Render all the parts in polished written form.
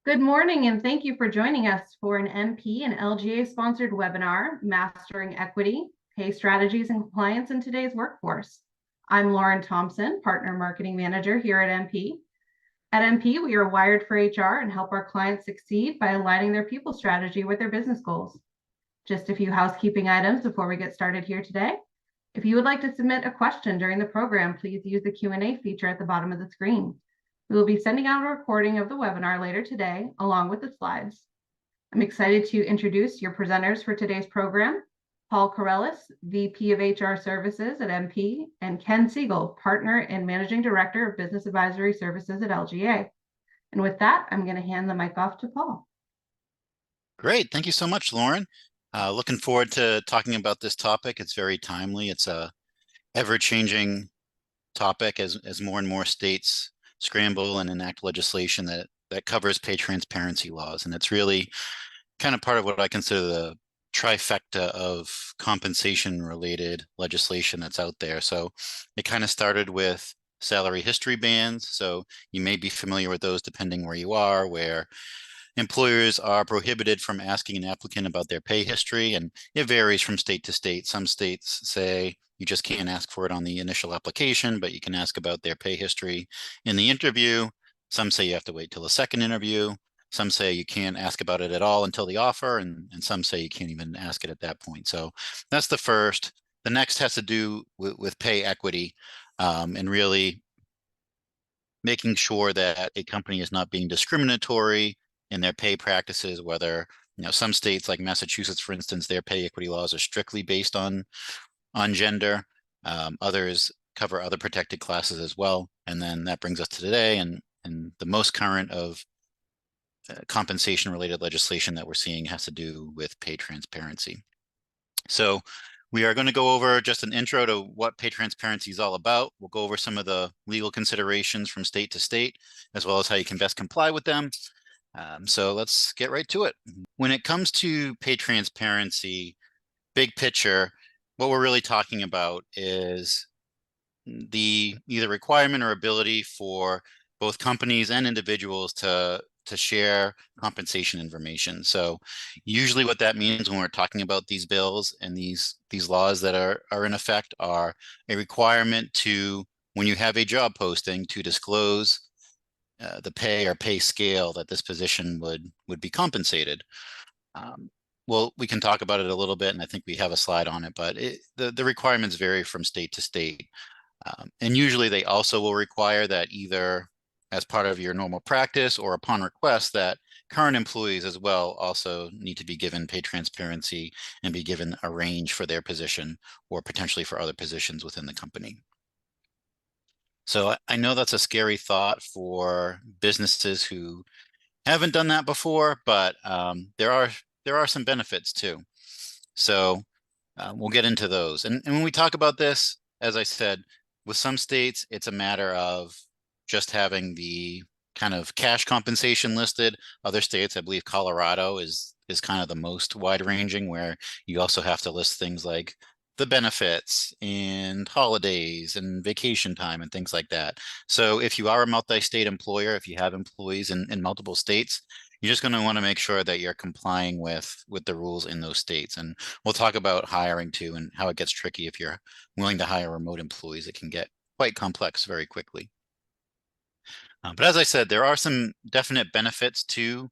Good morning, and thank you for joining us for an MP and LGA-sponsored webinar, Mastering Equity, Pay Strategies and Compliance in Today's Workforce. I'm Lauren Thompson, Partner Marketing Manager here at MP. At MP, we are wired for HR and help our clients succeed by aligning their people strategy with their business goals. Just a few housekeeping items before we get started here today. If you would like to submit a question during the program, please use the Q&A feature at the bottom of the screen. We will be sending out a recording of the webinar later today, along with the slides. I'm excited to introduce your presenters for today's program, Paul Corellis, VP of HR Services at MP, and Ken Siegel, Partner and Managing Director of Business Advisory Services at LGA. And with that, I'm going to hand the mic off to Paul. Great. Thank you so much, Lauren. Looking forward to talking about this topic. It's very timely. It's a ever-changing topic as more and more states scramble and enact legislation that covers pay transparency laws. And it's really kind of part of what I consider the trifecta of compensation-related legislation that's out there. So it kind of started with salary history bans. So you may be familiar with those depending where you are, where employers are prohibited from asking an applicant about their pay history, and it varies from state to state. Some states say you just can't ask for it on the initial application, but you can ask about their pay history in the interview. Some say you have to wait till the second interview. Some say you can't ask about it at all until the offer, and some say you can't even ask it at that point. So that's the first. The next has to do with pay equity, and really making sure that a company is not being discriminatory in their pay practices, whether, some states like Massachusetts, for instance, their pay equity laws are strictly based on gender. Others cover other protected classes as well. And then that brings us to today, and the most current of compensation related legislation that we're seeing has to do with pay transparency. So we are going to go over just an intro to what pay transparency is all about. We'll go over some of the legal considerations from state to state, as well as how you can best comply with them. So let's get right to it. When it comes to pay transparency, big picture, what we're really talking about is the either requirement or ability for both companies and individuals to share compensation information. So usually what that means when we're talking about these bills and these laws that are in effect are a requirement to, when you have a job posting, to disclose the pay or pay scale that this position would be compensated. Well, we can talk about it a little bit, and I think we have a slide on it, but the requirements vary from state to state. And usually they also will require that either as part of your normal practice or upon request that current employees as well also need to be given pay transparency and be given a range for their position or potentially for other positions within the company. So I know that's a scary thought for businesses who haven't done that before, but there are some benefits too. So we'll get into those. And when we talk about this, as I said, with some states, it's a matter of just having the kind of cash compensation listed. Other states, I believe Colorado is kind of the most wide-ranging, where you also have to list things like the benefits and holidays and vacation time and things like that. So if you are a multi-state employer, if you have employees in multiple states, you're just going to want to make sure that you're complying with the rules in those states. And we'll talk about hiring too, and how it gets tricky if you're willing to hire remote employees. It can get quite complex very quickly. But as I said, there are some definite benefits to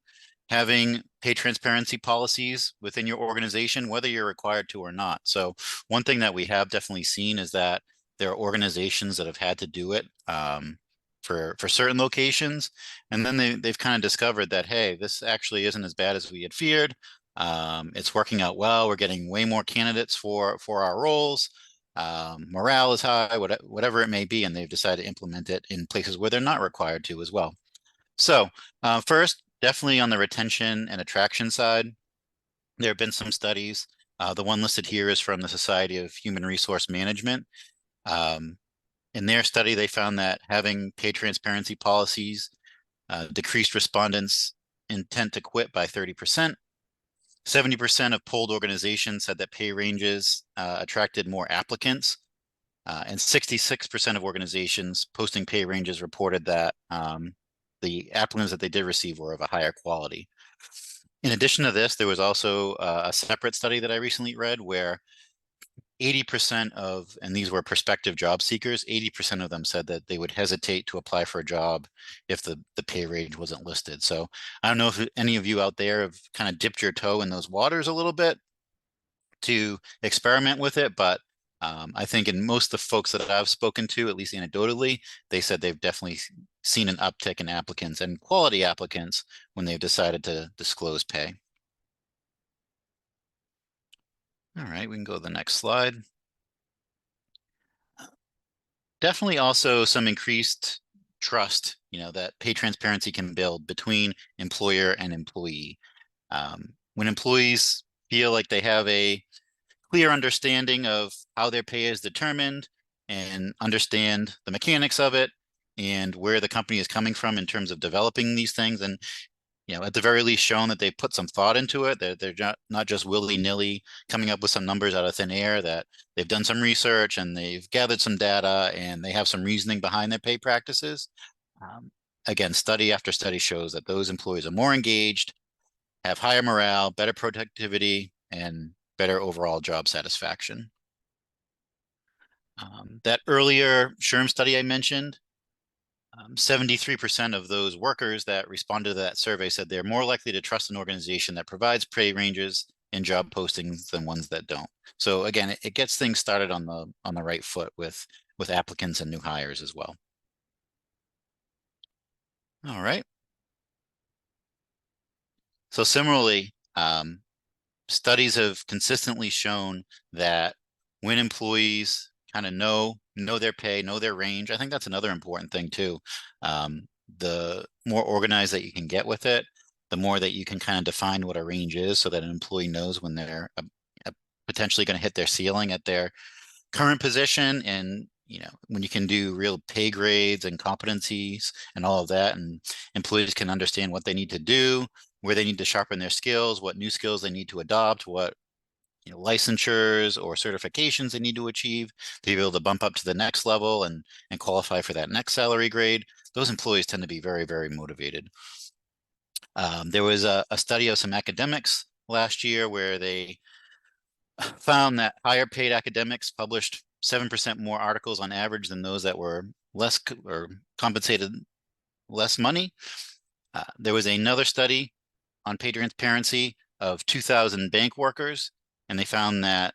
having pay transparency policies within your organization, whether you're required to or not. So one thing that we have definitely seen is that there are organizations that have had to do it for certain locations, and then they've kind of discovered that, hey, this actually isn't as bad as we had feared. It's working out well. We're getting way more candidates for our roles. Morale is high, whatever it may be, and they've decided to implement it in places where they're not required to as well. So first, definitely on the retention and attraction side, there have been some studies. The one listed here is from the Society of Human Resource Management. In their study, they found that having pay transparency policies decreased respondents' intent to quit by 30%. 70% of polled organizations said that pay ranges attracted more applicants, and 66% of organizations posting pay ranges reported that the applicants that they did receive were of a higher quality. In addition to this, there was also a separate study that I recently read where 80% of, and these were prospective job seekers, 80% of them said that they would hesitate to apply for a job if the pay range wasn't listed. So I don't know if any of you out there have kind of dipped your toe in those waters a little bit to experiment with it, but I think in most of the folks that I've spoken to, at least anecdotally, they said they've definitely seen an uptick in applicants and quality applicants when they've decided to disclose pay. All right, we can go to the next slide. Definitely also some increased trust, that pay transparency can build between employer and employee. When employees feel like they have a clear understanding of how their pay is determined and understand the mechanics of it and where the company is coming from in terms of developing these things, and at the very least shown that they've put some thought into it. They're not just willy-nilly coming up with some numbers out of thin air, that they've done some research and they've gathered some data and they have some reasoning behind their pay practices. Again, study after study shows that those employees are more engaged, have higher morale, better productivity, and better overall job satisfaction. That earlier SHRM study I mentioned, 73% of those workers that responded to that survey said they're more likely to trust an organization that provides pay ranges in job postings than ones that don't. So again, it gets things started on the right foot with applicants and new hires as well. All right. So similarly, studies have consistently shown that when employees kind of know their pay, know their range, I think that's another important thing too. The more organized that you can get with it, the more that you can kind of define what a range is so that an employee knows when they're potentially going to hit their ceiling at their current position, and when you can do real pay grades and competencies and all of that, and employees can understand what they need to do, where they need to sharpen their skills, what new skills they need to adopt, what licensures or certifications they need to achieve to be able to bump up to the next level and qualify for that next salary grade. Those employees tend to be very, very motivated. There was a study of some academics last year where they found that higher paid academics published 7% more articles on average than those that were less or compensated less money. There was another study on pay transparency of 2,000 bank workers, and they found that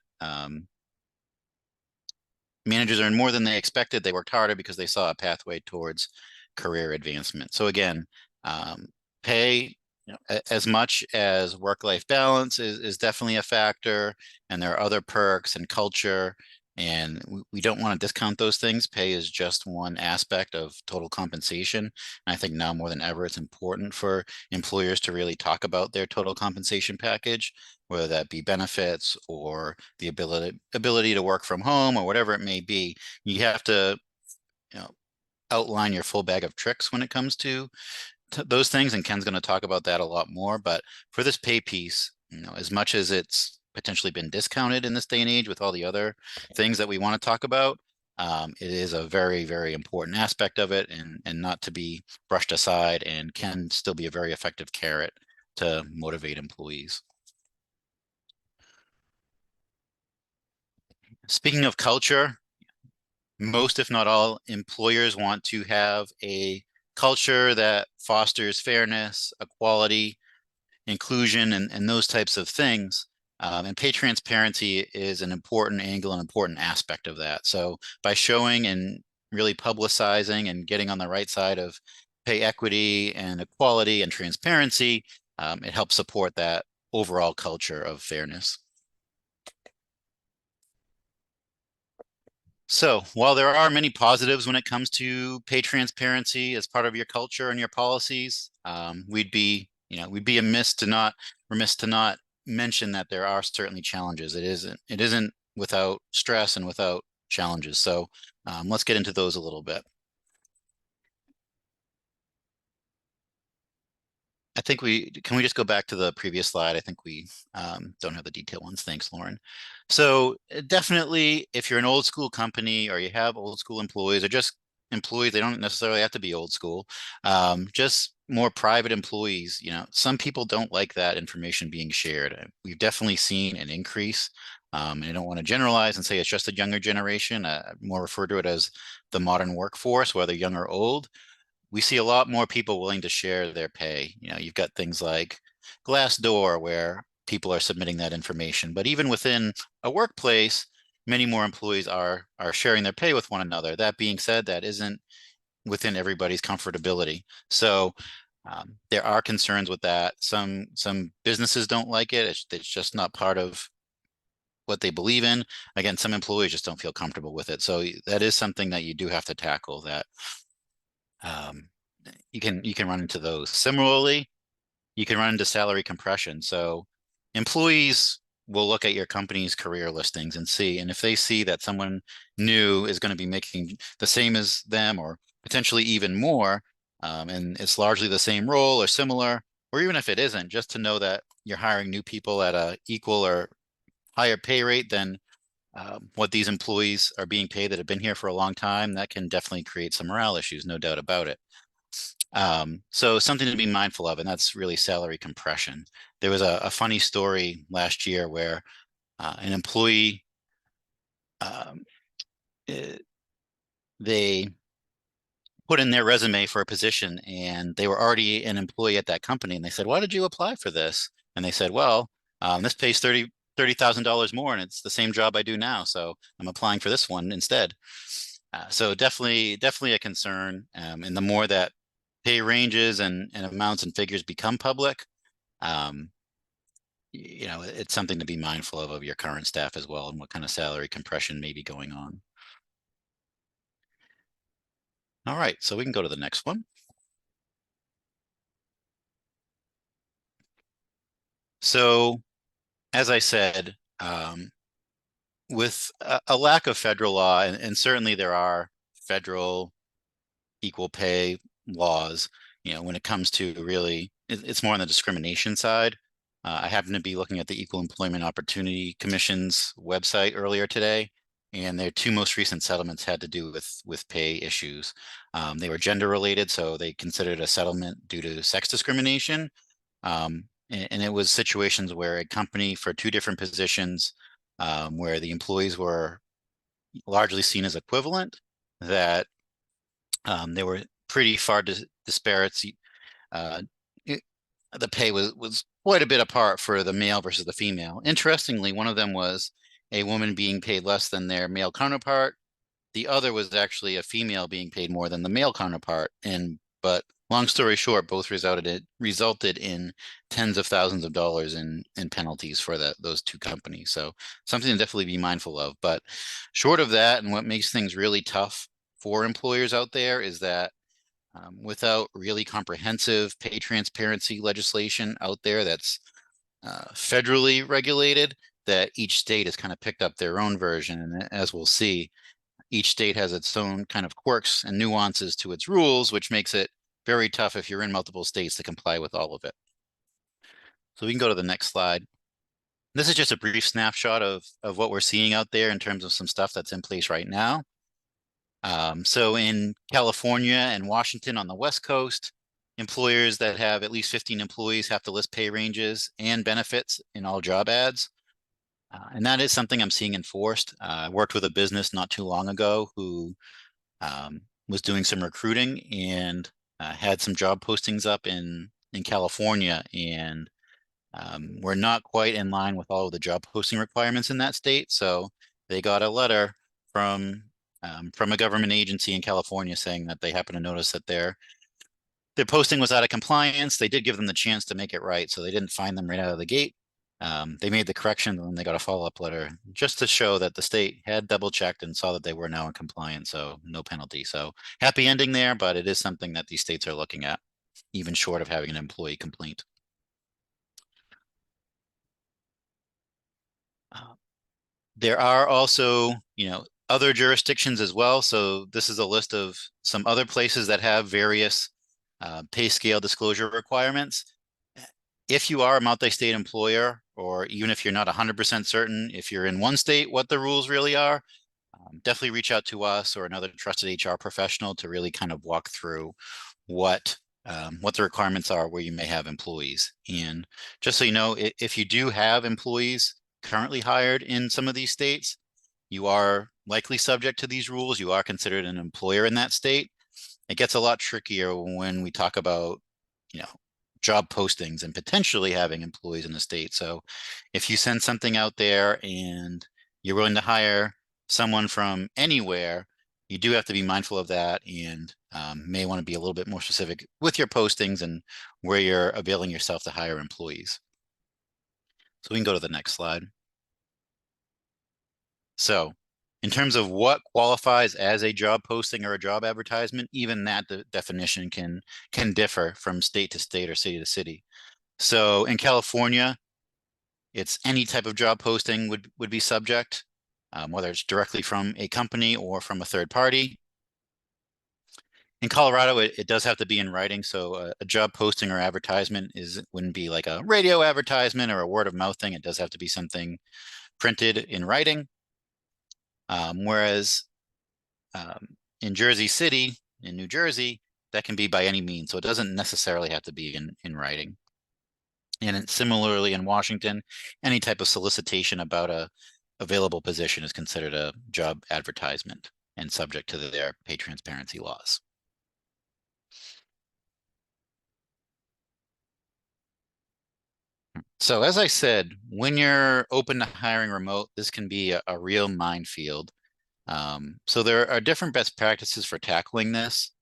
managers earned more than they expected. They worked harder because they saw a pathway towards career advancement. So again, pay, as much as work-life balance is definitely a factor, and there are other perks and culture, and we don't want to discount those things. Pay is just one aspect of total compensation. And I think now more than ever, it's important for employers to really talk about their total compensation package, whether that be benefits or the ability to work from home or whatever it may be. You have to, outline your full bag of tricks when it comes to those things, and Ken's going to talk about that a lot more. But for this pay piece, as much as it's potentially been discounted in this day and age with all the other things that we want to talk about, it is a very, very important aspect of it, and not to be brushed aside, and can still be a very effective carrot to motivate employees. Speaking of culture, most, if not all, employers want to have a culture that fosters fairness, equality, inclusion, and those types of things. And pay transparency is an important angle, an important aspect of that. So by showing and really publicizing and getting on the right side of pay equity and equality and transparency, it helps support that overall culture of fairness. So while there are many positives when it comes to pay transparency as part of your culture and your policies, we'd be remiss to not mention that there are certainly challenges. It isn't without stress and without challenges. So let's get into those a little bit. I think can we just go back to the previous slide? I think we don't have the detailed ones. Thanks, Lauren. So definitely, if you're an old school company or you have old school employees or just employees, they don't necessarily have to be old school, just more private employees, some people don't like that information being shared. We've definitely seen an increase. And I don't want to generalize and say it's just a younger generation. More refer to it as the modern workforce, whether young or old. We see a lot more people willing to share their pay. You've got things like Glassdoor where people are submitting that information. But even within a workplace, many more employees are sharing their pay with one another. That being said, that isn't within everybody's comfortability. So there are concerns with that. Some businesses don't like it. It's just not part of what they believe in. Again, some employees just don't feel comfortable with it. So that is something that you do have to tackle. That um, you can run into those. Similarly, you can run into salary compression. So employees will look at your company's career listings and see, and if they see that someone new is going to be making the same as them or potentially even more, and it's largely the same role or similar, or even if it isn't, just to know that you're hiring new people at a equal or higher pay rate than what these employees are being paid that have been here for a long time, that can definitely create some morale issues, no doubt about it. So something to be mindful of, and that's really salary compression. There was a funny story last year where an employee, um, eh, they put in their resume for a position and they were already an employee at that company. And they said, "Why did you apply for this?" And they said, "Well, this pays $30,000 more and it's the same job I do now. So I'm applying for this one instead." So definitely a concern. And the more that pay ranges and amounts and figures become public, um, it's something to be mindful of your current staff as well and what kind of salary compression may be going on. All right, so we can go to the next one. So as I said, with a lack of federal law, and certainly there are federal equal pay laws, when it comes to really, it's more on the discrimination side. I happened to be looking at the Equal Employment Opportunity Commission's website earlier today, and their two most recent settlements had to do with pay issues. They were gender related, so they considered a settlement due to sex discrimination. And it was situations where a company for two different positions, where the employees were largely seen as equivalent, that there were pretty far disparities. Uh, the pay was quite a bit apart for the male versus the female. Interestingly, one of them was a woman being paid less than their male counterpart. The other was actually a female being paid more than the male counterpart. But long story short, both resulted in tens of thousands of dollars in penalties for those two companies. So something to definitely be mindful of. But short of that, and what makes things really tough for employers out there is that without really comprehensive pay transparency legislation out there that's federally regulated, that each state has kind of picked up their own version. And as we'll see, each state has its own kind of quirks and nuances to its rules, which makes it very tough if you're in multiple states to comply with all of it. So we can go to the next slide. This is just a brief snapshot of what we're seeing out there in terms of some stuff that's in place right now. So in California and Washington on the West Coast, employers that have at least 15 employees have to list pay ranges and benefits in all job ads. And that is something I'm seeing enforced. I worked with a business not too long ago who was doing some recruiting and had some job postings up in California, and we're not quite in line with all of the job posting requirements in that state. So they got a letter from a government agency in California saying that they happen to notice that their posting was out of compliance. They did give them the chance to make it right, so they didn't fine them right out of the gate. They made the correction and then they got a follow-up letter just to show that the state had double checked and saw that they were now in compliance, so no penalty. So happy ending there, but it is something that these states are looking at, even short of having an employee complaint. There are also, other jurisdictions as well. So this is a list of some other places that have various pay scale disclosure requirements. If you are a multi-state employer, or even if you're not 100% certain, if you're in one state, what the rules really are, definitely reach out to us or another trusted HR professional to really kind of walk through what the requirements are where you may have employees. And just so you know, if you do have employees currently hired in some of these states, you are likely subject to these rules. You are considered an employer in that state. It gets a lot trickier when we talk about, you know, job postings and potentially having employees in the state. So if you send something out there and you're willing to hire someone from anywhere, you do have to be mindful of that and may want to be a little bit more specific with your postings and where you're availing yourself to hire employees. So we can go to the next slide. So in terms of what qualifies as a job posting or a job advertisement, even that definition can differ from state to state or city to city. So in California, it's any type of job posting would be subject, whether it's directly from a company or from a third party. In Colorado, it does have to be in writing. So a job posting or advertisement wouldn't be like a radio advertisement or a word of mouth thing. It does have to be something printed in writing. Whereas in Jersey City, in New Jersey, that can be by any means. So it doesn't necessarily have to be in writing. And similarly in Washington, any type of solicitation about a available position is considered a job advertisement and subject to their pay transparency laws. So as I said, when you're open to hiring remote, this can be a real minefield. So there are different best practices for tackling this.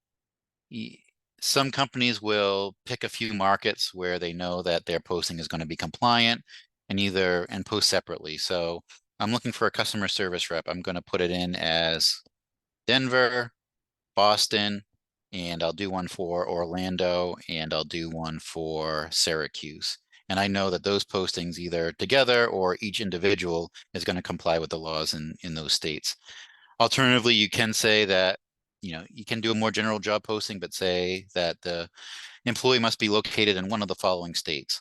Some companies will pick a few markets where they know that their posting is going to be compliant and post separately. So I'm looking for a customer service rep. I'm going to put it in as Denver, Boston, and I'll do one for Orlando, and I'll do one for Syracuse. And I know that those postings either together or each individual is going to comply with the laws in those states. Alternatively, you can say that, you can do a more general job posting, but say that the employee must be located in one of the following states.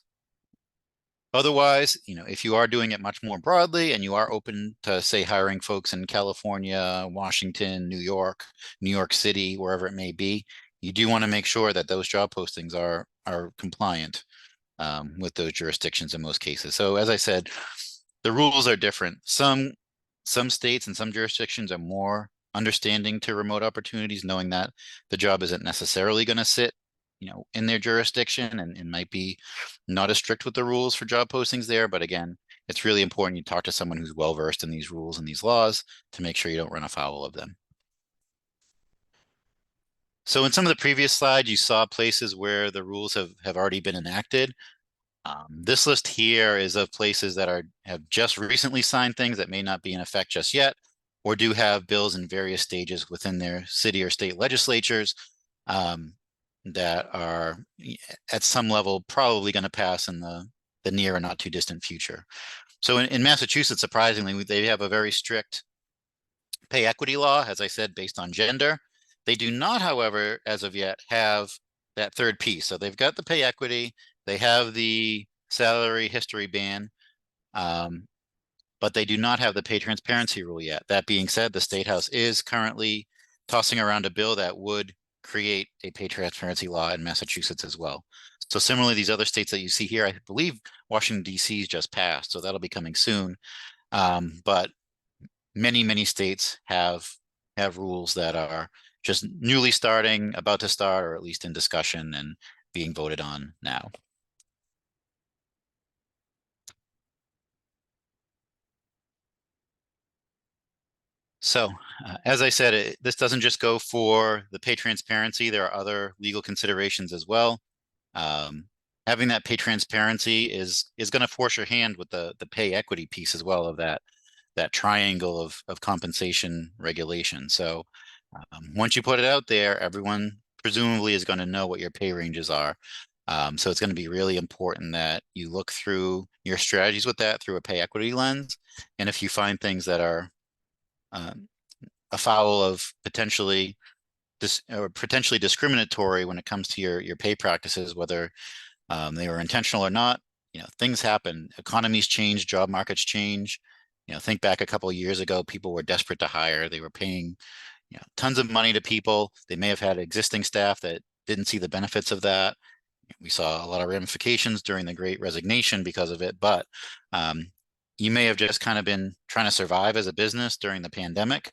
Otherwise, if you are doing it much more broadly and you are open to, say, hiring folks in California, Washington, New York City, wherever it may be, you do want to make sure that those job postings are compliant with those jurisdictions in most cases. So as I said, the rules are different. Some states and some jurisdictions are more understanding to remote opportunities, knowing that the job isn't necessarily going to sit, in their jurisdiction and might be not as strict with the rules for job postings there. But again, it's really important you talk to someone who's well versed in these rules and these laws to make sure you don't run afoul of them. So in some of the previous slides, you saw places where the rules have already been enacted. This list here is of places that have just recently signed things that may not be in effect just yet, or do have bills in various stages within their city or state legislatures that are at some level probably going to pass in the near and not too distant future. So in Massachusetts, surprisingly, they have a very strict pay equity law, as I said, based on gender. They do not, however, as of yet, have that third piece. So they've got the pay equity, they have the salary history ban, but they do not have the pay transparency rule yet. That being said, the State House is currently tossing around a bill that would create a pay transparency law in Massachusetts as well. So similarly, these other states that you see here, I believe Washington, D.C. has just passed, so that'll be coming soon. But many states have rules that are just newly starting, about to start, or at least in discussion and being voted on now. So as I said, this doesn't just go for the pay transparency. There are other legal considerations as well. Having that pay transparency is going to force your hand with the pay equity piece as well of that triangle of compensation regulation. So once you put it out there, everyone presumably is going to know what your pay ranges are. So it's going to be really important that you look through your strategies with that through a pay equity lens. And if you find things that are afoul of potentially discriminatory when it comes to your pay practices, whether they were intentional or not, things happen. Economies change, job markets change. Think back a couple of years ago, people were desperate to hire. They were paying tons of money to people. They may have had existing staff that didn't see the benefits of that. We saw a lot of ramifications during the Great Resignation because of it, but you may have just kind of been trying to survive as a business during the pandemic,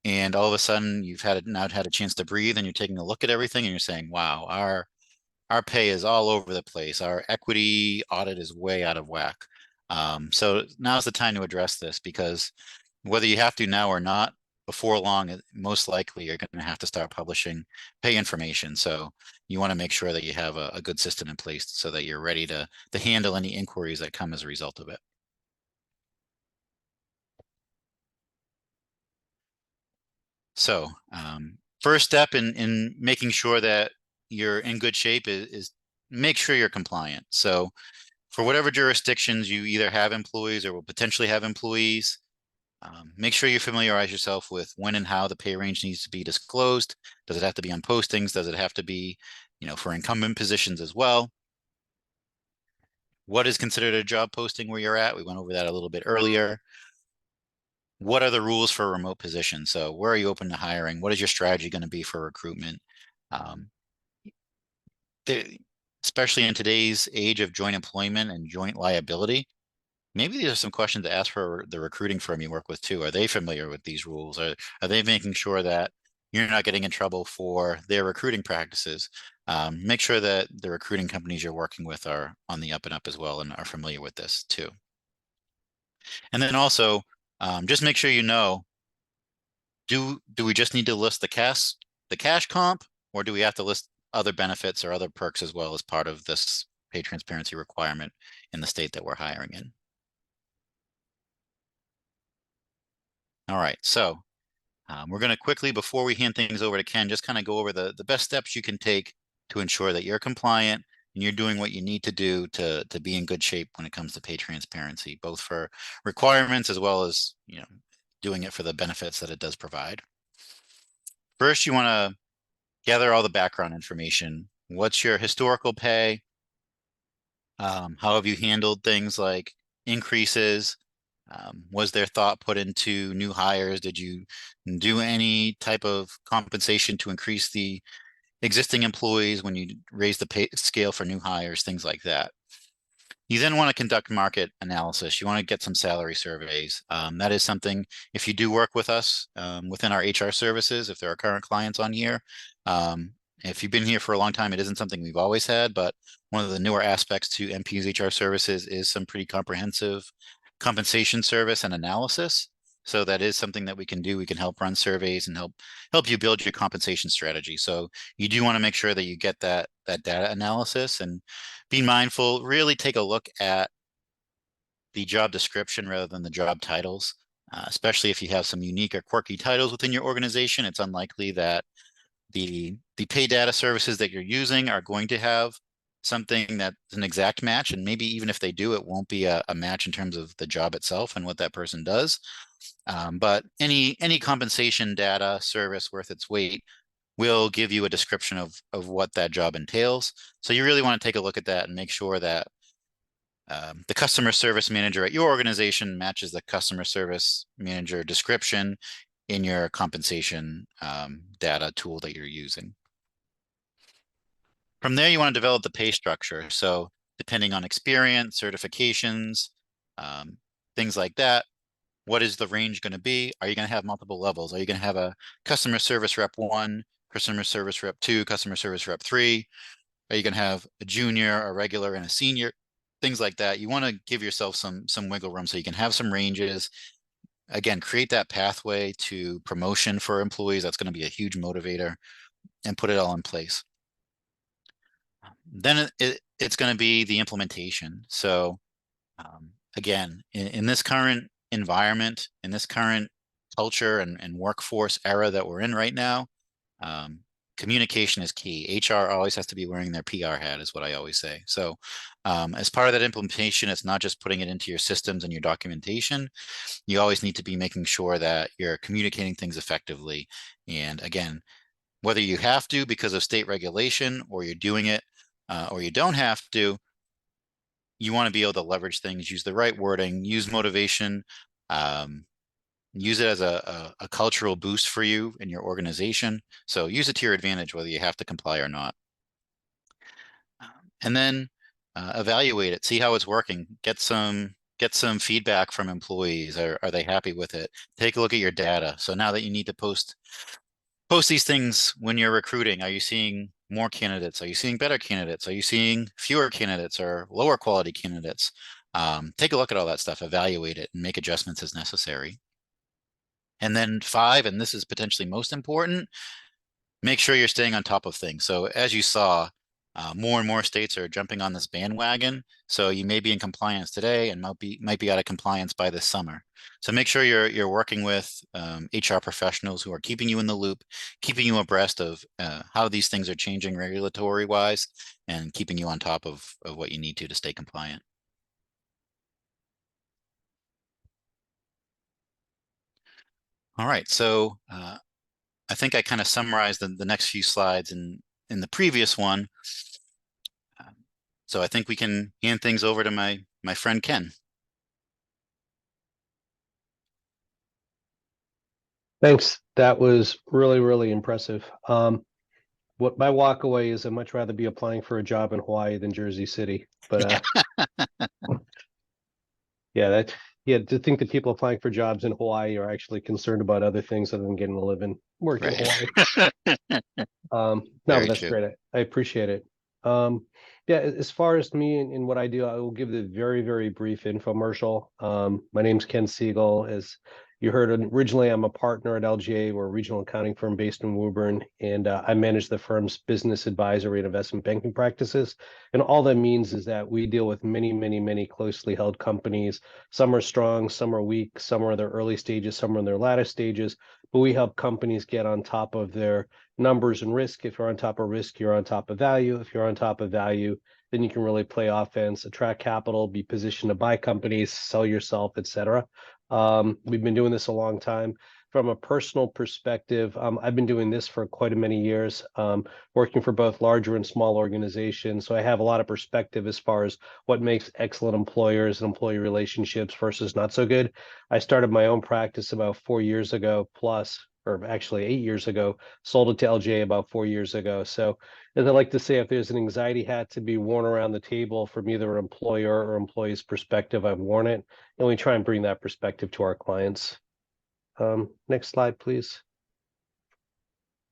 and all of a sudden you've now had a chance to breathe, and you're taking a look at everything, and you're saying, "Wow, our pay is all over the place. Our equity audit is way out of whack." So now's the time to address this, because whether you have to now or not, before long, most likely you're going to have to start publishing pay information. So you want to make sure that you have a good system in place so that you're ready to handle any inquiries that come as a result of it. So first step in making sure that you're in good shape is make sure you're compliant. So for whatever jurisdictions you either have employees or will potentially have employees, make sure you familiarize yourself with when and how the pay range needs to be disclosed. Does it have to be on postings? Does it have to be, for incumbent positions as well? What is considered a job posting where you're at? We went over that a little bit earlier. What are the rules for remote positions? So where are you open to hiring? What is your strategy going to be for recruitment? Um, Especially in today's age of joint employment and joint liability, maybe these are some questions to ask for the recruiting firm you work with too. Are they familiar with these rules? Are they making sure that you're not getting in trouble for their recruiting practices? Make sure that the recruiting companies you're working with are on the up and up as well and are familiar with this too. And then also, just make sure do we just need to list the cash comp, or do we have to list other benefits or other perks as well as part of this pay transparency requirement in the state that we're hiring in? All right, so we're going to quickly, before we hand things over to Ken, just kind of go over the best steps you can take to ensure that you're compliant and you're doing what you need to do to be in good shape when it comes to pay transparency, both for requirements as well as doing it for the benefits that it does provide. First, you want to gather all the background information. What's your historical pay? How have you handled things like increases? Was there thought put into new hires? Did you do any type of compensation to increase the existing employees when you raise the pay scale for new hires, things like that? You then want to conduct market analysis. You want to get some salary surveys. That is something, if you do work with us within our HR services, if there are current clients on here, if you've been here for a long time, it isn't something we've always had, but one of the newer aspects to MP's HR services is some pretty comprehensive compensation service and analysis. So that is something that we can do. We can help run surveys and help you build your compensation strategy. So you do want to make sure that you get that data analysis, and be mindful, really take a look at the job description rather than the job titles, especially if you have some unique or quirky titles within your organization. It's unlikely that the pay data services that you're using are going to have something that's an exact match, and maybe even if they do, it won't be a match in terms of the job itself and what that person does. But any compensation data service worth its weight will give you a description of what that job entails. So you really want to take a look at that and make sure that the customer service manager at your organization matches the customer service manager description in your compensation data tool that you're using. From there, you want to develop the pay structure. So depending on experience, certifications, things like that, what is the range going to be? Are you going to have multiple levels? Are you going to have a customer service rep 1, customer service rep 2, customer service rep 3? Are you going to have a junior, a regular, and a senior? Things like that. You want to give yourself some wiggle room so you can have some ranges. Again, create that pathway to promotion for employees. That's going to be a huge motivator, and put it all in place. Then it's going to be the implementation. So again, in this current environment, in this current culture and workforce era that we're in right now, communication is key. HR always has to be wearing their PR hat, is what I always say. So as part of that implementation, it's not just putting it into your systems and your documentation. You always need to be making sure that you're communicating things effectively. And again, whether you have to because of state regulation, or you're doing it or you don't have to, you want to be able to leverage things, use the right wording, use motivation, Use it as a cultural boost for you in your organization. So use it to your advantage, whether you have to comply or not. And then evaluate it, see how it's working, get some feedback from employees. Are they happy with it? Take a look at your data. So now that you need to post these things when you're recruiting, are you seeing more candidates? Are you seeing better candidates? Are you seeing fewer candidates or lower quality candidates? Take a look at all that stuff, evaluate it, and make adjustments as necessary. And then 5, and this is potentially most important, make sure you're staying on top of things. So as you saw, more and more states are jumping on this bandwagon. So you may be in compliance today and might be out of compliance by this summer. So make sure you're working with HR professionals who are keeping you in the loop, keeping you abreast of how these things are changing regulatory wise, and keeping you on top of what you need to stay compliant. All right, so I think I kind of summarized the next few slides in the previous one. So I think we can hand things over to my friend Ken. Thanks. That was really, really impressive. What my walk away is, I'd much rather be applying for a job in Hawaii than Jersey City. But yeah, to think that people applying for jobs in Hawaii are actually concerned about other things other than getting a living, work in Hawaii. No, Very but that's true. great. I appreciate it. Yeah, as far as me and what I do, I will give the very, very brief infomercial. My name's Ken Siegel. As you heard, originally I'm a partner at LGA. We're a regional accounting firm based in Woburn, and I manage the firm's business advisory and investment banking practices. And all that means is that we deal with many, many, many closely held companies. Some are strong, some are weak, some are in their early stages, some are in their latter stages. But we help companies get on top of their numbers and risk. If you're on top of risk, you're on top of value. If you're on top of value, then you can really play offense, attract capital, be positioned to buy companies, sell yourself, etc. We've been doing this a long time. From a personal perspective, I've been doing this for quite a many years, working for both larger and small organizations. So I have a lot of perspective as far as what makes excellent employers and employee relationships versus not so good. I started my own practice about 4 years ago plus, or actually 8 years ago, sold it to LGA about 4 years ago. So as I like to say, if there's an anxiety hat to be worn around the table from either an employer or employee's perspective, I've worn it. And we try and bring that perspective to our clients. Next slide, please.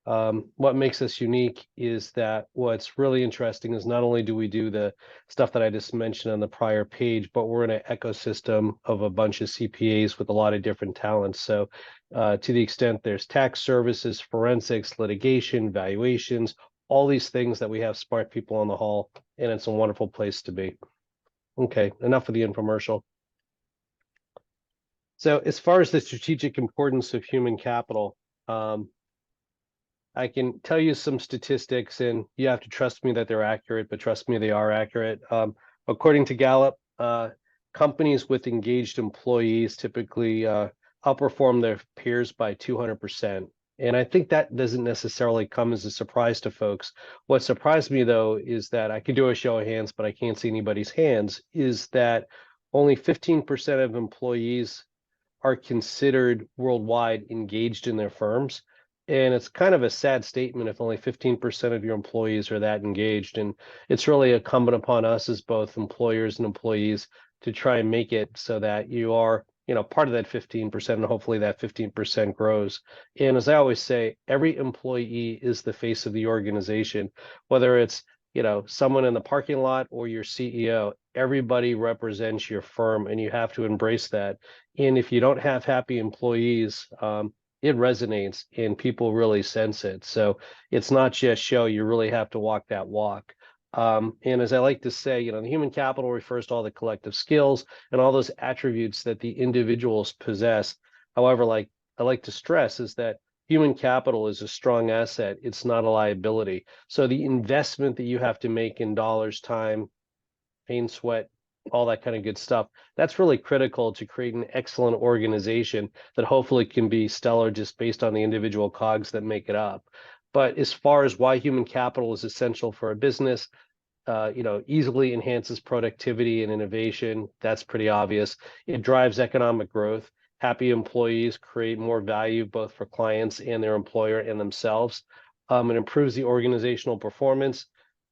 What makes us unique is that what's really interesting is not only do we do the stuff that I just mentioned on the prior page, but we're in an ecosystem of a bunch of CPAs with a lot of different talents. So to the extent there's tax services, forensics, litigation, valuations, all these things that we have smart people on the hall, and it's a wonderful place to be. Okay, enough of the infomercial. So as far as the strategic importance of human capital, I can tell you some statistics, and you have to trust me that they're accurate, but trust me, they are accurate. According to Gallup, companies with engaged employees typically outperform their peers by 200%. And I think that doesn't necessarily come as a surprise to folks. What surprised me, though, is that I could do a show of hands, but I can't see anybody's hands, is that only 15% of employees are considered worldwide engaged in their firms. And it's kind of a sad statement if only 15% of your employees are that engaged. And it's really incumbent upon us as both employers and employees to try and make it so that you are, part of that 15%, and hopefully that 15% grows. And as I always say, every employee is the face of the organization, whether it's someone in the parking lot or your CEO, everybody represents your firm and you have to embrace that. And if you don't have happy employees, it resonates and people really sense it. So it's not just show, you really have to walk that walk. And as I like to say, the human capital refers to all the collective skills and all those attributes that the individuals possess. However, like I like to stress is that human capital is a strong asset. It's not a liability. So the investment that you have to make in dollars, time, pain, sweat, all that kind of good stuff, that's really critical to create an excellent organization that hopefully can be stellar just based on the individual cogs that make it up. But as far as why human capital is essential for a business, easily enhances productivity and innovation. That's pretty obvious. It drives economic growth. Happy employees create more value both for clients and their employer and themselves. It improves the organizational performance.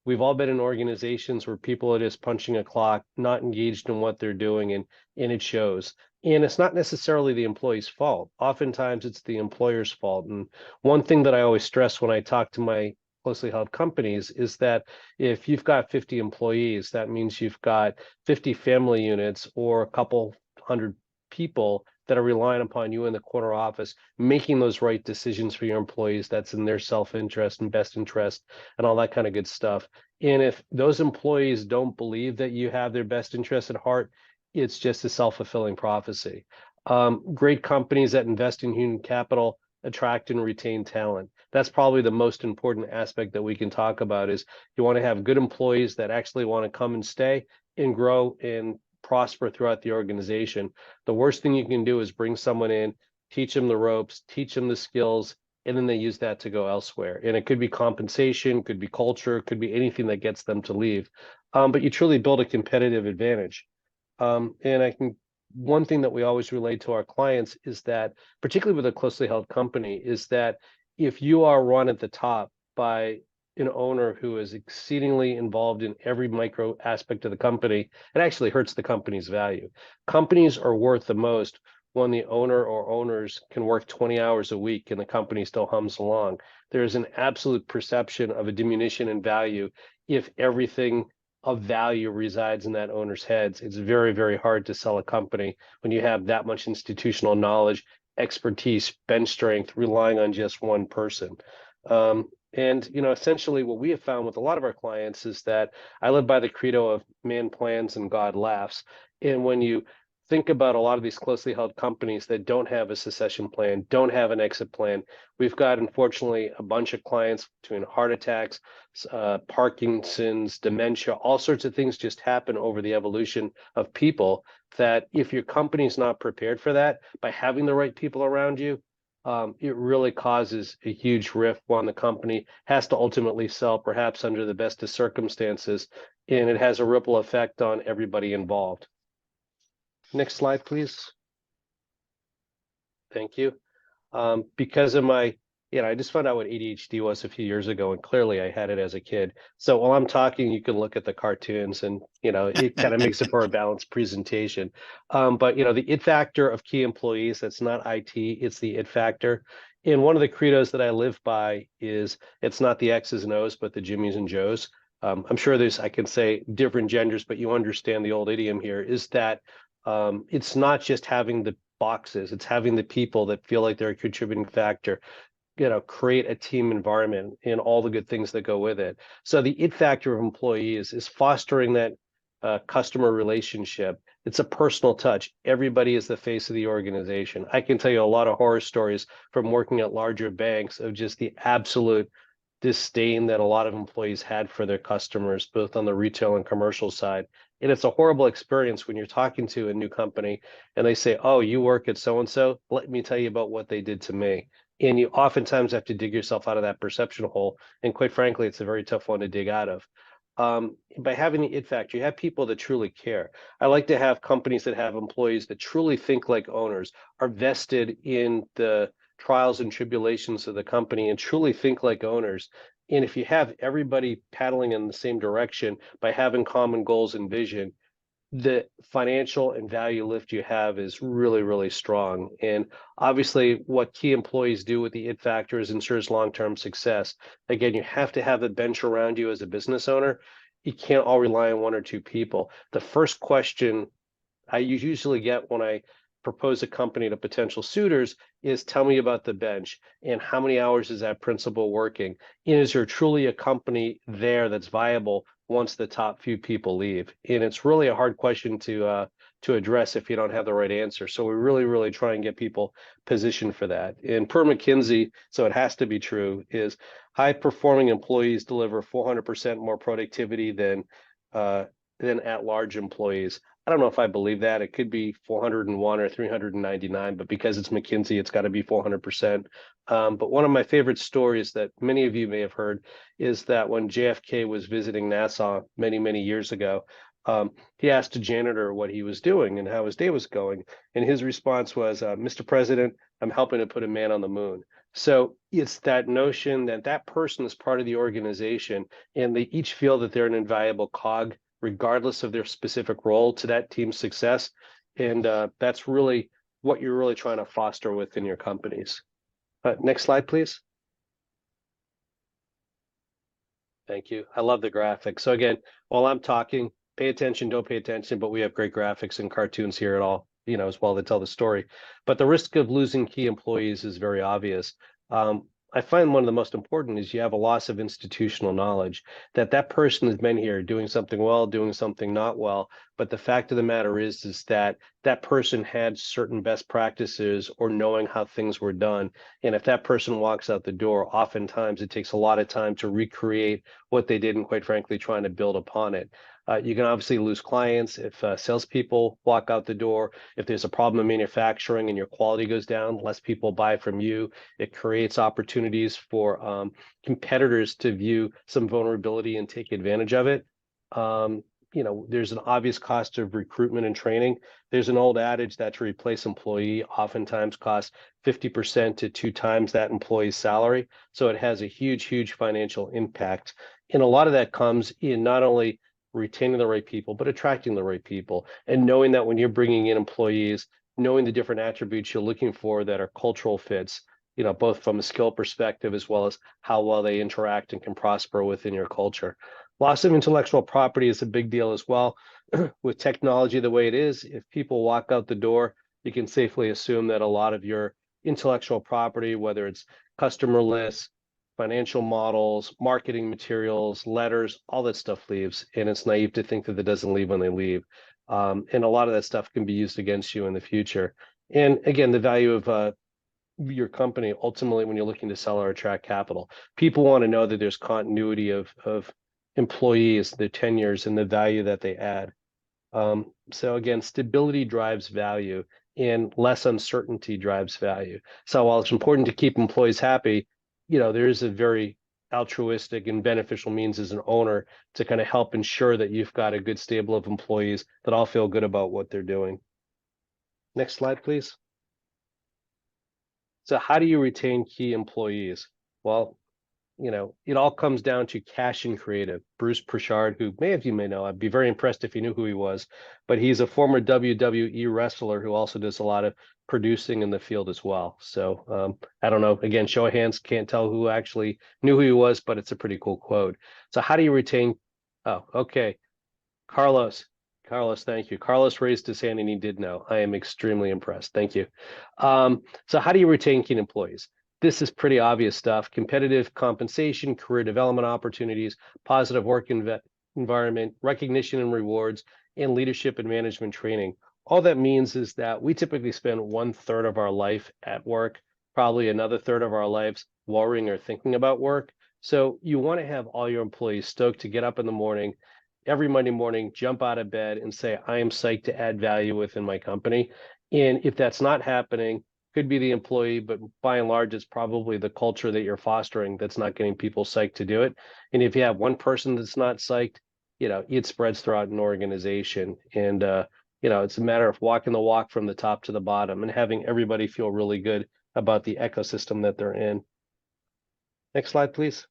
We've all been in organizations where people are just punching a clock, not engaged in what they're doing, and it shows. And it's not necessarily the employee's fault. Oftentimes it's the employer's fault. And one thing that I always stress when I talk to my closely held companies is that if you've got 50 employees, that means you've got 50 family units or a couple hundred people that are relying upon you in the corner office, making those right decisions for your employees. That's in their self-interest and best interest and all that kind of good stuff. And if those employees don't believe that you have their best interest at heart, it's just a self-fulfilling prophecy. Great companies that invest in human capital attract and retain talent. That's probably the most important aspect that we can talk about is you want to have good employees that actually want to come and stay and grow and prosper throughout the organization. The worst thing you can do is bring someone in, teach them the ropes, teach them the skills, and then they use that to go elsewhere. And it could be compensation, could be culture, could be anything that gets them to leave. But you truly build a competitive advantage. One thing that we always relate to our clients is that, particularly with a closely held company, is that if you are run at the top by an owner who is exceedingly involved in every micro aspect of the company, it actually hurts the company's value. Companies are worth the most when the owner or owners can work 20 hours a week and the company still hums along. There is an absolute perception of a diminution in value if everything of value resides in that owner's heads. It's very, very hard to sell a company when you have that much institutional knowledge, expertise, bench strength, relying on just one person. And essentially what we have found with a lot of our clients is that I live by the credo of man plans and God laughs. And when you think about a lot of these closely held companies that don't have a succession plan, don't have an exit plan, we've got, unfortunately, a bunch of clients between heart attacks, Parkinson's, dementia, all sorts of things just happen over the evolution of people that if your company's not prepared for that, by having the right people around you, it really causes a huge rift when the company has to ultimately sell, perhaps under the best of circumstances, and it has a ripple effect on everybody involved. Next slide, please. Thank you. Because of my, I just found out what ADHD was a few years ago, and clearly I had it as a kid. So while I'm talking, you can look at the cartoons, and it kind of makes it for a balanced presentation. But the it factor of key employees, that's not IT, it's the it factor. And one of the credos that I live by is it's not the X's and O's, but the Jimmys and Joes. I'm sure I can say different genders, but you understand the old idiom here is that it's not just having the boxes, it's having the people that feel like they're a contributing factor, create a team environment and all the good things that go with it. So the it factor of employees is fostering that customer relationship. It's a personal touch. Everybody is the face of the organization. I can tell you a lot of horror stories from working at larger banks of just the absolute disdain that a lot of employees had for their customers, both on the retail and commercial side. And it's a horrible experience when you're talking to a new company and they say, oh, you work at so-and-so, let me tell you about what they did to me. And you oftentimes have to dig yourself out of that perception hole. And quite frankly, it's a very tough one to dig out of. By having the it factor, you have people that truly care. I like to have companies that have employees that truly think like owners, are vested in the trials and tribulations of the company and truly think like owners. And if you have everybody paddling in the same direction by having common goals and vision, the financial and value lift you have is really, really strong. And obviously what key employees do with the it factors ensures long-term success. Again, you have to have a bench around you as a business owner. You can't all rely on one or two people. The first question I usually get when I propose a company to potential suitors is tell me about the bench and how many hours is that principal working? And is there truly a company there that's viable once the top few people leave? And it's really a hard question to address if you don't have the right answer. So we really, really try and get people positioned for that. And per McKinsey, so it has to be true, is high performing employees deliver 400% more productivity than at large employees. I don't know if I believe that. It could be 401 or 399, but because it's McKinsey, it's got to be 400%. But one of my favorite stories that many of you may have heard is that when JFK was visiting Nassau many, many years ago, He asked a janitor what he was doing and how his day was going. And his response was, Mr. President, I'm helping to put a man on the moon. So it's that notion that that person is part of the organization and they each feel that they're an invaluable cog, regardless of their specific role to that team's success. And that's really what you're really trying to foster within your companies. Next slide, please. Thank you. I love the graphics. So again, while I'm talking, pay attention, don't pay attention, but we have great graphics and cartoons here at all, as well to tell the story. But the risk of losing key employees is very obvious. I find one of the most important is you have a loss of institutional knowledge, that person has been here doing something well, doing something not well. But the fact of the matter is that that person had certain best practices or knowing how things were done. And if that person walks out the door, oftentimes it takes a lot of time to recreate what they did and quite frankly, trying to build upon it. You can obviously lose clients if salespeople walk out the door. If there's a problem in manufacturing and your quality goes down, less people buy from you. It creates opportunities for competitors to view some vulnerability and take advantage of it. There's an obvious cost of recruitment and training. There's an old adage that to replace employee oftentimes costs 50% to 2 times that employee's salary. So it has a huge, huge financial impact. And a lot of that comes in not only retaining the right people, but attracting the right people. And knowing that when you're bringing in employees, knowing the different attributes you're looking for that are cultural fits, both from a skill perspective as well as how well they interact and can prosper within your culture. Loss of intellectual property is a big deal as well. With technology the way it is, if people walk out the door, you can safely assume that a lot of your intellectual property, whether it's customer lists, financial models, marketing materials, letters, all that stuff leaves. And it's naive to think that it doesn't leave when they leave. And a lot of that stuff can be used against you in the future. And again, the value of your company, ultimately, when you're looking to sell or attract capital, people want to know that there's continuity of employees, their tenures, and the value that they add. So again, stability drives value and less uncertainty drives value. So while it's important to keep employees happy, there is a very altruistic and beneficial means as an owner to kind of help ensure that you've got a good stable of employees that all feel good about what they're doing. Next slide, please. So how do you retain key employees? Well, it all comes down to cash and creative. Bruce Prichard, who many of you may know, I'd be very impressed if you knew who he was, but he's a former WWE wrestler who also does a lot of producing in the field as well. So I don't know, again, show of hands, can't tell who actually knew who he was, but it's a pretty cool quote. So how do you retain? Oh, okay. Carlos, thank you. Carlos raised his hand and he did know. I am extremely impressed. Thank you. So how do you retain key employees? This is pretty obvious stuff. Competitive compensation, career development opportunities, positive work environment, recognition and rewards, and leadership and management training. All that means is that we typically spend 1/3 of our life at work, probably another third of our lives worrying or thinking about work. So you want to have all your employees stoked to get up in the morning, every Monday morning, jump out of bed and say, I am psyched to add value within my company. And if that's not happening, could be the employee, but by and large, it's probably the culture that you're fostering that's not getting people psyched to do it. And if you have one person that's not psyched, it spreads throughout an organization. And, it's a matter of walking the walk from the top to the bottom and having everybody feel really good about the ecosystem that they're in. Next slide, please.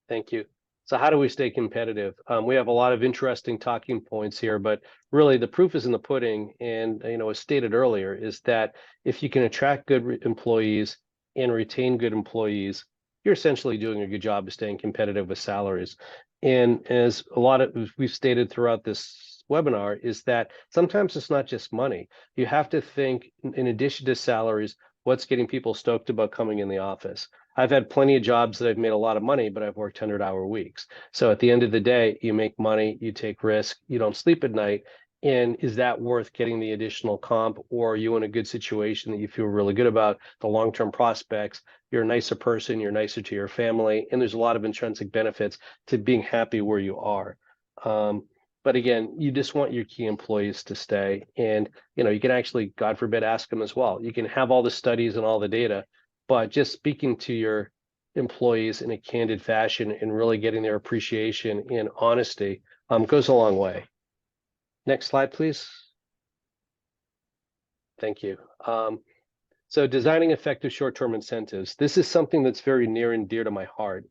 Thank you. So how do we stay competitive? We have a lot of interesting talking points here, but really the proof is in the pudding. And, as stated earlier, is that if you can attract good employees and retain good employees, you're essentially doing a good job of staying competitive with salaries. And as we've stated throughout this webinar, is that sometimes it's not just money. You have to think, in addition to salaries, what's getting people stoked about coming in the office. I've had plenty of jobs that I've made a lot of money, but I've worked 100-hour weeks. So at the end of the day, you make money, you take risk, you don't sleep at night. And is that worth getting the additional comp, or are you in a good situation that you feel really good about the long-term prospects? You're a nicer person, you're nicer to your family, and there's a lot of intrinsic benefits to being happy where you are. But again, you just want your key employees to stay. And, you can actually, God forbid, ask them as well. You can have all the studies and all the data, but just speaking to your employees in a candid fashion and really getting their appreciation in honesty goes a long way. Next slide, please. Thank you. So designing effective short-term incentives. This is something that's very near and dear to my heart.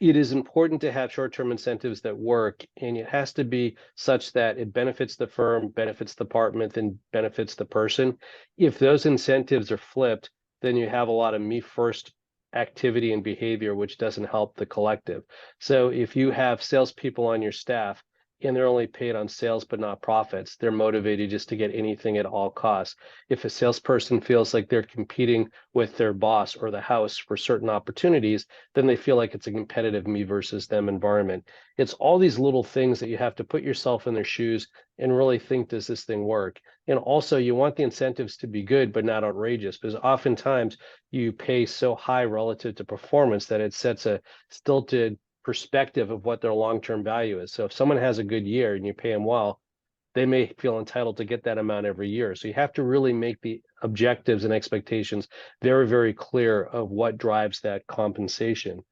It is important to have short-term incentives that work, and it has to be such that it benefits the firm, benefits the department, and benefits the person. If those incentives are flipped, then you have a lot of me first activity and behavior, which doesn't help the collective. So if you have salespeople on your staff and they're only paid on sales but not profits, they're motivated just to get anything at all costs. If a salesperson feels like they're competing with their boss or the house for certain opportunities, then they feel like it's a competitive me versus them environment. It's all these little things that you have to put yourself in their shoes and really think, does this thing work? And also you want the incentives to be good, but not outrageous, because oftentimes you pay so high relative to performance that it sets a stilted perspective of what their long-term value is. So if someone has a good year and you pay them well, they may feel entitled to get that amount every year. So you have to really make the objectives and expectations very, very clear of what drives that compensation.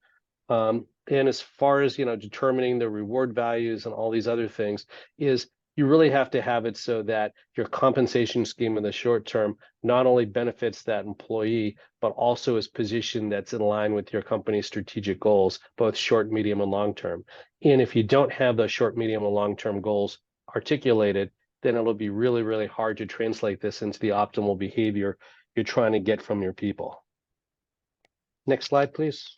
And as far as, determining the reward values and all these other things, is you really have to have it so that your compensation scheme in the short term not only benefits that employee, but also is positioned that's in line with your company's strategic goals, both short, medium, and long term. And if you don't have those short, medium, and long term goals articulated, then it'll be really, really hard to translate this into the optimal behavior you're trying to get from your people. Next slide, please.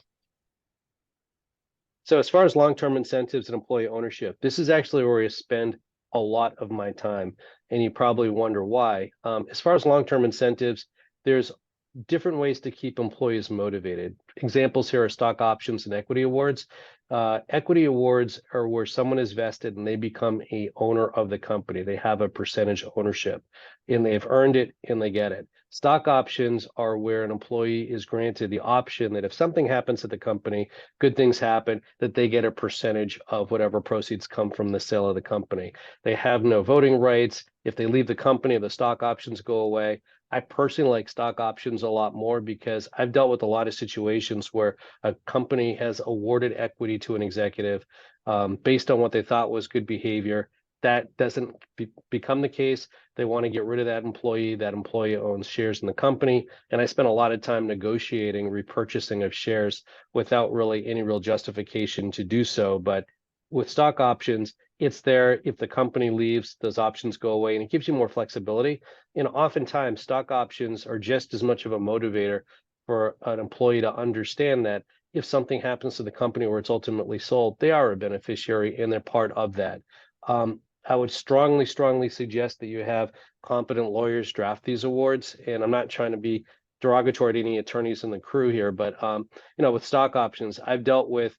So as far as long-term incentives and employee ownership, this is actually where I spend a lot of my time, and you probably wonder why. As far as long-term incentives, there's different ways to keep employees motivated. Examples here are stock options and equity awards. Equity awards are where someone is vested and they become a owner of the company. They have a percentage ownership and they've earned it and they get it. Stock options are where an employee is granted the option that if something happens at the company, good things happen, that they get a percentage of whatever proceeds come from the sale of the company. They have no voting rights. If they leave the company, the stock options go away. I personally like stock options a lot more because I've dealt with a lot of situations where a company has awarded equity to an executive based on what they thought was good behavior. That doesn't become the case. They want to get rid of that employee. That employee owns shares in the company. And I spent a lot of time negotiating repurchasing of shares without really any real justification to do so. But with stock options, it's there. If the company leaves, those options go away and it gives you more flexibility. And oftentimes stock options are just as much of a motivator for an employee to understand that if something happens to the company where it's ultimately sold, they are a beneficiary and they're part of that. I would strongly, strongly suggest that you have competent lawyers draft these awards. And I'm not trying to be derogatory to any attorneys in the crew here, but with stock options, I've dealt with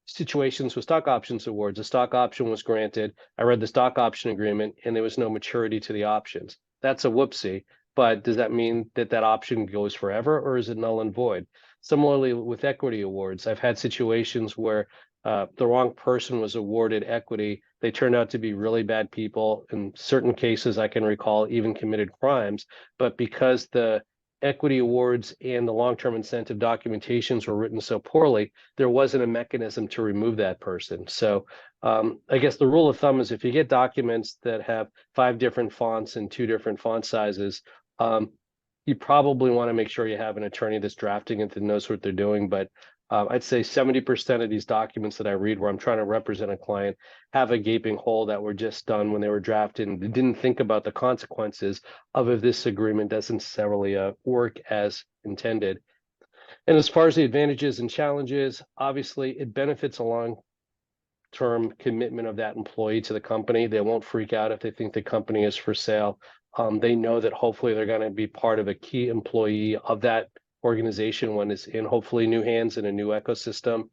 situations with stock options awards. A stock option was granted. I read the stock option agreement and there was no maturity to the options. That's a whoopsie, but does that mean that that option goes forever or is it null and void? Similarly with equity awards, I've had situations where the wrong person was awarded equity. They turned out to be really bad people. In certain cases, I can recall even committed crimes, but because the equity awards and the long-term incentive documentations were written so poorly, there wasn't a mechanism to remove that person. So I guess the rule of thumb is if you get documents that have 5 different fonts and 2 different font sizes, you probably want to make sure you have an attorney that's drafting it that knows what they're doing. But I'd say 70% of these documents that I read where I'm trying to represent a client have a gaping hole that were just done when they were drafted and they didn't think about the consequences of if this agreement doesn't necessarily work as intended. And as far as the advantages and challenges, obviously it benefits a long-term commitment of that employee to the company. They won't freak out if they think the company is for sale. They know that hopefully they're going to be part of a key employee of that organization when it's in hopefully new hands in a new ecosystem.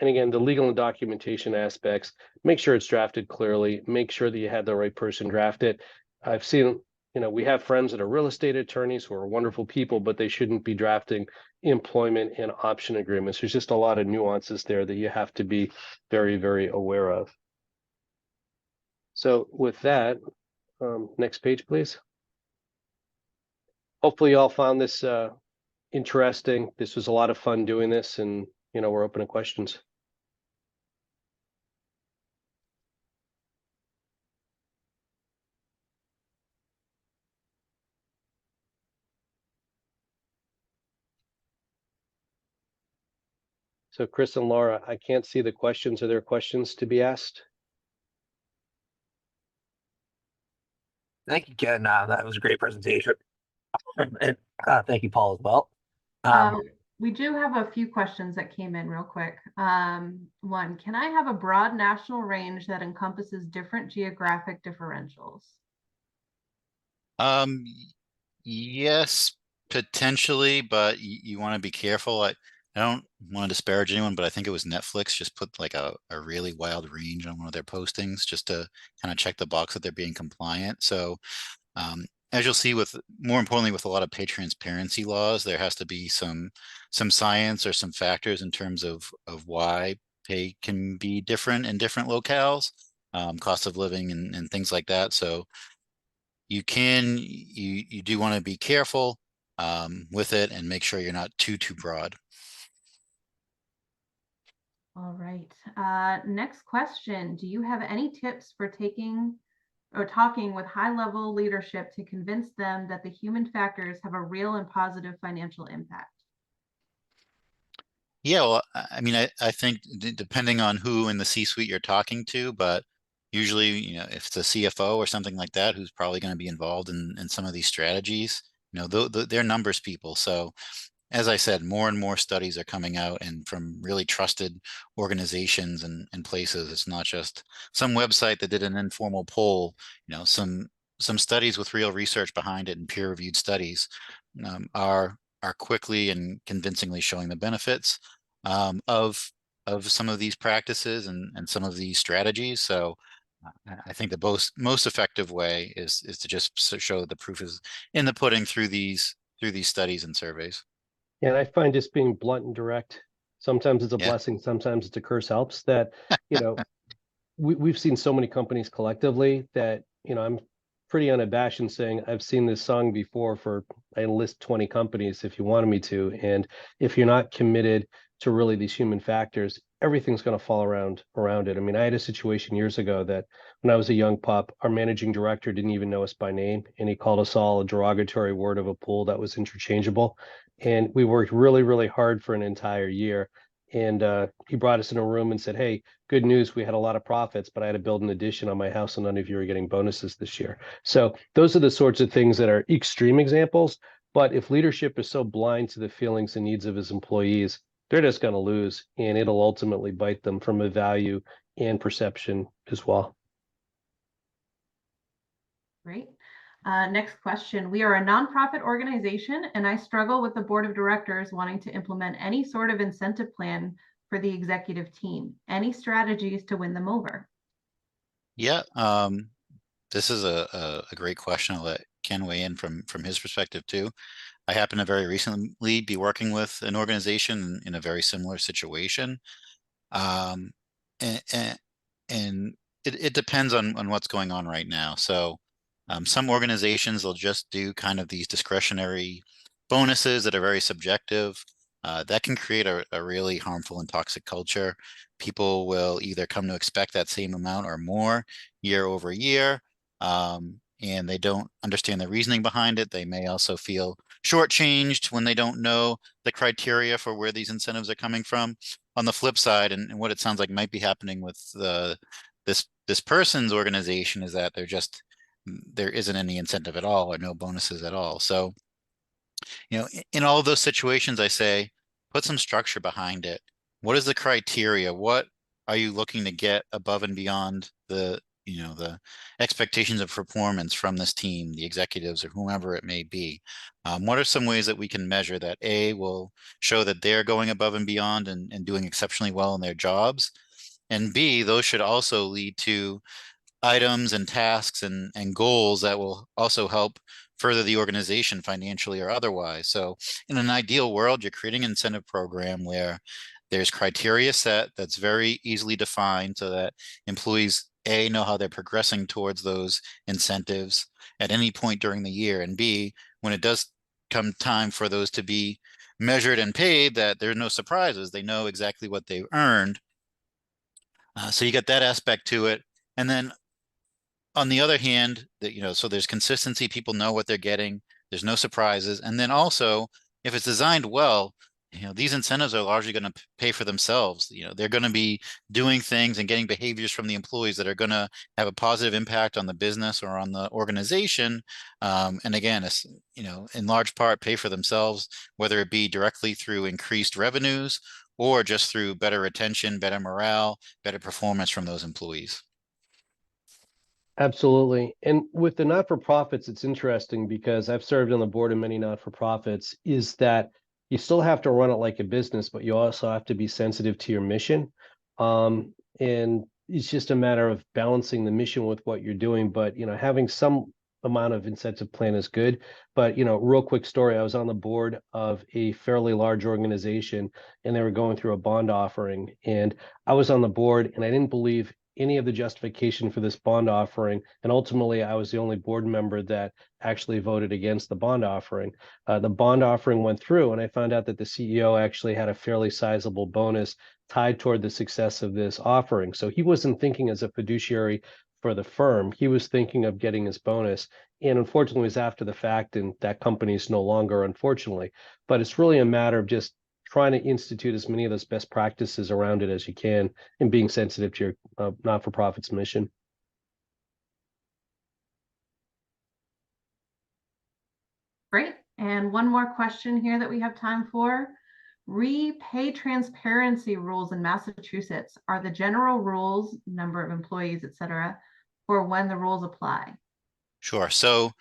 And again, the legal and documentation aspects, make sure it's drafted clearly, make sure that you have the right person draft it. I've seen, we have friends that are real estate attorneys who are wonderful people, but they shouldn't be drafting employment and option agreements. There's just a lot of nuances there that you have to be very, very aware of. So with that, next page, please. Hopefully you all found this interesting. This was a lot of fun doing this, and we're open to questions. So Chris and Laura, I can't see the questions. Are there questions to be asked? Thank you, Ken. That was a great presentation. And thank you, Paul, as well. We do have a few questions that came in real quick. One, can I have a broad national range that encompasses different geographic differentials? Yes, potentially, but you want to be careful. I don't want to disparage anyone, but I think it was Netflix just put like a really wild range on one of their postings just to kind of check the box that they're being compliant. So as you'll see more importantly, with a lot of pay transparency laws, there has to be some science or some factors in terms of why pay can be different in different locales, cost of living and things like that. So you do want to be careful with it and make sure you're not too broad. All right. Next question. Do you have any tips for taking or talking with high-level leadership to convince them that the human factors have a real and positive financial impact? Yeah, well, I mean, I think depending on who in the C-suite you're talking to, but usually, if it's a CFO or something like that, who's probably going to be involved in some of these strategies, they're numbers people. So as I said, more and more studies are coming out and from really trusted organizations and places. It's not just some website that did an informal poll, some studies with real research behind it and peer-reviewed studies are quickly and convincingly showing the benefits of some of these practices and some of these strategies. So I think the most effective way is to just show that the proof is in the pudding through these studies and surveys. And I find just being blunt and direct, sometimes it's a Yeah. blessing, sometimes it's a curse, helps. That we've seen so many companies collectively that I'm pretty unabashed in saying I've seen this song before for I list 20 companies if you wanted me to. And if you're not committed to really these human factors, everything's going to fall around it. I mean, I had a situation years ago that when I was a young pup, our managing director didn't even know us by name, and he called us all a derogatory word of a pool that was interchangeable. And we worked really, really hard for an entire year. And he brought us in a room and said, "Hey, good news, we had a lot of profits, but I had to build an addition on my house and none of you are getting bonuses this year." So those are the sorts of things that are extreme examples. But if leadership is so blind to the feelings and needs of his employees, they're just going to lose, and it'll ultimately bite them from a value and perception as well. Great. Next question. We are a nonprofit organization, and I struggle with the board of directors wanting to implement any sort of incentive plan for the executive team. Any strategies to win them over? Yeah, this is a great question. I'll let Ken weigh in from his perspective too. I happen to very recently be working with an organization in a very similar situation. And it depends on what's going on right now. So some organizations will just do kind of these discretionary bonuses that are very subjective. That can create a really harmful and toxic culture. People will either come to expect that same amount or more year over year, and they don't understand the reasoning behind it. They may also feel shortchanged when they don't know the criteria for where these incentives are coming from. On the flip side, and what it sounds like might be happening with this person's organization, is that there isn't any incentive at all or no bonuses at all. So, in all of those situations, I say, put some structure behind it. What is the criteria? What are you looking to get above and beyond the expectations of performance from this team, the executives or whomever it may be? What are some ways that we can measure that will show that they're going above and beyond and doing exceptionally well in their jobs? And B, those should also lead to items and tasks and goals that will also help further the organization financially or otherwise. So in an ideal world, you're creating an incentive program where there's criteria set that's very easily defined so that employees know how they're progressing towards those incentives at any point during the year, and B, when it does come time for those to be measured and paid, that there are no surprises. They know exactly what they've earned. So you get that aspect to it. And then on the other hand, that so there's consistency, people know what they're getting, there's no surprises. And then also, if it's designed well, these incentives are largely going to pay for themselves. They're going to be doing things and getting behaviors from the employees that are going to have a positive impact on the business or on the organization. And again, it's, in large part pay for themselves, whether it be directly through increased revenues or just through better retention, better morale, better performance from those employees. Absolutely. And with the not-for-profits, it's interesting because I've served on the board of many not-for-profits, is that you still have to run it like a business, but you also have to be sensitive to your mission. And it's just a matter of balancing the mission with what you're doing. But, having some amount of incentive plan is good. But, real quick story, I was on the board of a fairly large organization and they were going through a bond offering. And I was on the board and I didn't believe any of the justification for this bond offering. And ultimately, I was the only board member that actually voted against the bond offering. The bond offering went through, and I found out that the CEO actually had a fairly sizable bonus tied toward the success of this offering. So he wasn't thinking as a fiduciary for the firm. He was thinking of getting his bonus. And unfortunately, it was after the fact, and that company is no longer, unfortunately. But it's really a matter of just trying to institute as many of those best practices around it as you can and being sensitive to your not-for-profit's mission. Great. And one more question here that we have time for. Repay transparency rules in Massachusetts are the general rules, number of employees, et cetera, for when the rules apply. Sure. So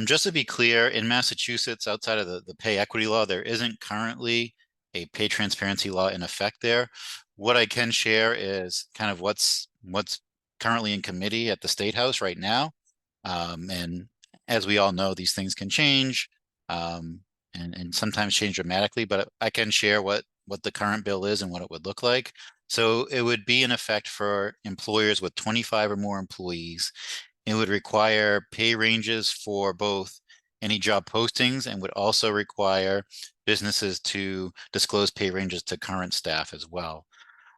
just to be clear, in Massachusetts, outside of the pay equity law, there isn't currently a pay transparency law in effect there. What I can share is kind of what's currently in committee at the State House right now. And as we all know, these things can change and sometimes change dramatically, but I can share what the current bill is and what it would look like. So it would be in effect for employers with 25 or more employees. It would require pay ranges for both any job postings and would also require businesses to disclose pay ranges to current staff as well.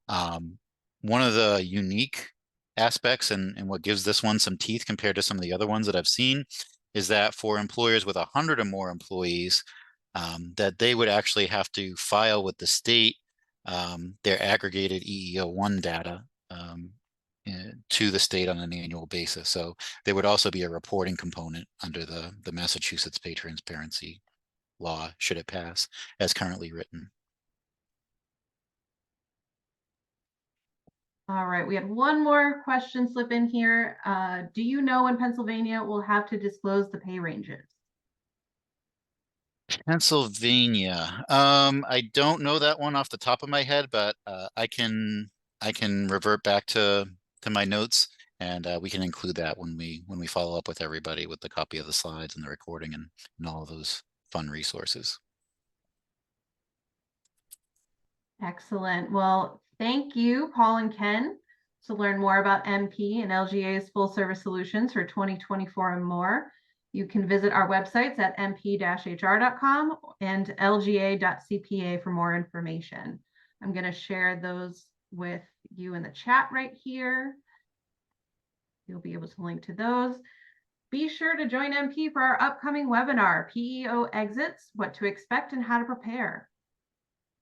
One of the unique aspects and what gives this one some teeth compared to some of the other ones that I've seen is that for employers with 100 or more employees, that they would actually have to file with the state their aggregated EEO-1 data to the state on an annual basis. So there would also be a reporting component under the Massachusetts pay transparency law, should it pass, as currently written. All right, we had one more question slip in here. Do you know when Pennsylvania will have to disclose the pay ranges? Pennsylvania. I don't know that one off the top of my head, but I can revert back to my notes and we can include that when we follow up with everybody with the copy of the slides and the recording and all of those fun resources. Excellent. Well, thank you, Paul and Ken. To learn more about MP and LGA's full service solutions for 2024 and more, you can visit our websites at mp-hr.com and lga.cpa for more information. I'm going to share those with you in the chat right here. You'll be able to link to those. Be sure to join MP for our upcoming webinar, PEO Exits, What to Expect and How to Prepare.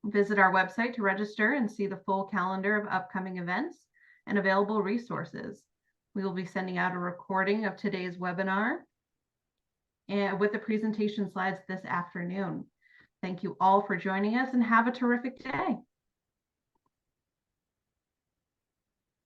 Visit our website to register and see the full calendar of upcoming events and available resources. We will be sending out a recording of today's webinar and with the presentation slides this afternoon. Thank you all for joining us and have a terrific day.